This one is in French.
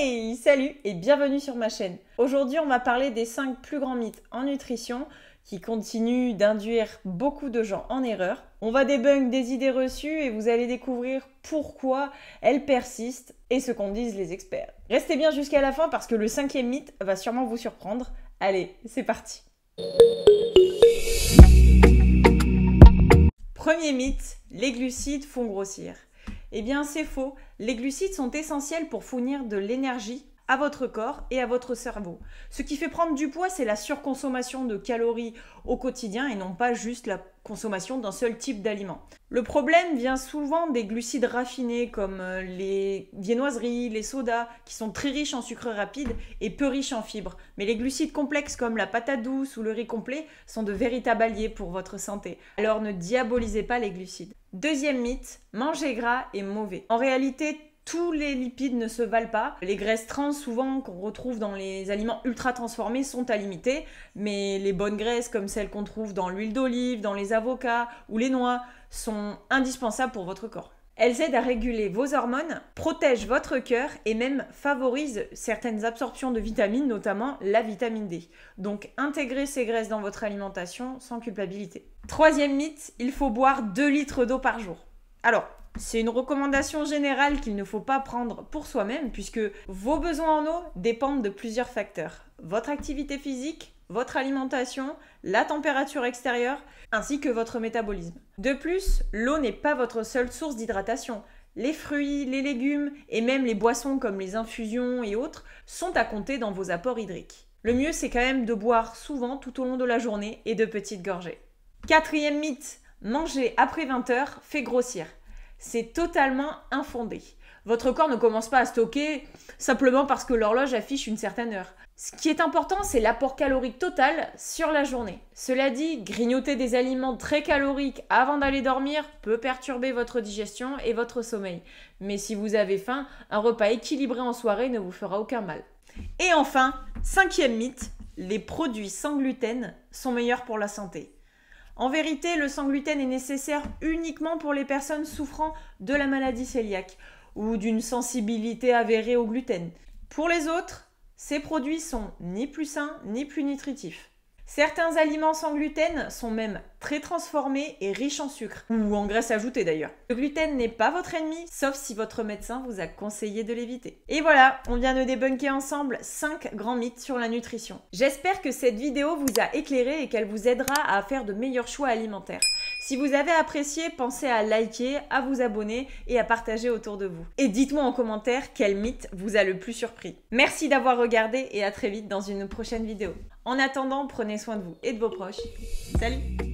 Hey, salut et bienvenue sur ma chaîne. Aujourd'hui, on va parler des 5 plus grands mythes en nutrition qui continuent d'induire beaucoup de gens en erreur. On va débunk des idées reçues et vous allez découvrir pourquoi elles persistent et ce qu'en disent les experts. Restez bien jusqu'à la fin parce que le 5e mythe va sûrement vous surprendre. Allez, c'est parti. Premier mythe, les glucides font grossir. Eh bien, c'est faux. Les glucides sont essentiels pour fournir de l'énergie à votre corps et à votre cerveau. Ce qui fait prendre du poids, c'est la surconsommation de calories au quotidien et non pas juste la consommation d'un seul type d'aliment. Le problème vient souvent des glucides raffinés comme les viennoiseries, les sodas, qui sont très riches en sucre rapide et peu riches en fibres. Mais les glucides complexes comme la patate douce ou le riz complet sont de véritables alliés pour votre santé. Alors ne diabolisez pas les glucides. Deuxième mythe, manger gras est mauvais. En réalité, tous les lipides ne se valent pas. Les graisses trans, souvent qu'on retrouve dans les aliments ultra transformés, sont à limiter. Mais les bonnes graisses, comme celles qu'on trouve dans l'huile d'olive, dans les avocats ou les noix, sont indispensables pour votre corps. Elles aident à réguler vos hormones, protègent votre cœur et même favorisent certaines absorptions de vitamines, notamment la vitamine D. Donc intégrez ces graisses dans votre alimentation sans culpabilité. Troisième mythe, il faut boire 2 litres d'eau par jour. Alors, c'est une recommandation générale qu'il ne faut pas prendre pour soi-même puisque vos besoins en eau dépendent de plusieurs facteurs. Votre activité physique, votre alimentation, la température extérieure ainsi que votre métabolisme. De plus, l'eau n'est pas votre seule source d'hydratation. Les fruits, les légumes et même les boissons comme les infusions et autres sont à compter dans vos apports hydriques. Le mieux, c'est quand même de boire souvent tout au long de la journée et de petites gorgées. Quatrième mythe, manger après 20 heures fait grossir. C'est totalement infondé. Votre corps ne commence pas à stocker simplement parce que l'horloge affiche une certaine heure. Ce qui est important, c'est l'apport calorique total sur la journée. Cela dit, grignoter des aliments très caloriques avant d'aller dormir peut perturber votre digestion et votre sommeil. Mais si vous avez faim, un repas équilibré en soirée ne vous fera aucun mal. Et enfin, 5e mythe, les produits sans gluten sont meilleurs pour la santé. En vérité, le sans gluten est nécessaire uniquement pour les personnes souffrant de la maladie cœliaque ou d'une sensibilité avérée au gluten. Pour les autres, ces produits sont ni plus sains ni plus nutritifs. Certains aliments sans gluten sont même très transformés et riches en sucre, ou en graisse ajoutée d'ailleurs. Le gluten n'est pas votre ennemi, sauf si votre médecin vous a conseillé de l'éviter. Et voilà, on vient de débunker ensemble 5 grands mythes sur la nutrition. J'espère que cette vidéo vous a éclairé et qu'elle vous aidera à faire de meilleurs choix alimentaires. Si vous avez apprécié, pensez à liker, à vous abonner et à partager autour de vous. Et dites-moi en commentaire quel mythe vous a le plus surpris. Merci d'avoir regardé et à très vite dans une prochaine vidéo. En attendant, prenez soin de vous et de vos proches. Salut!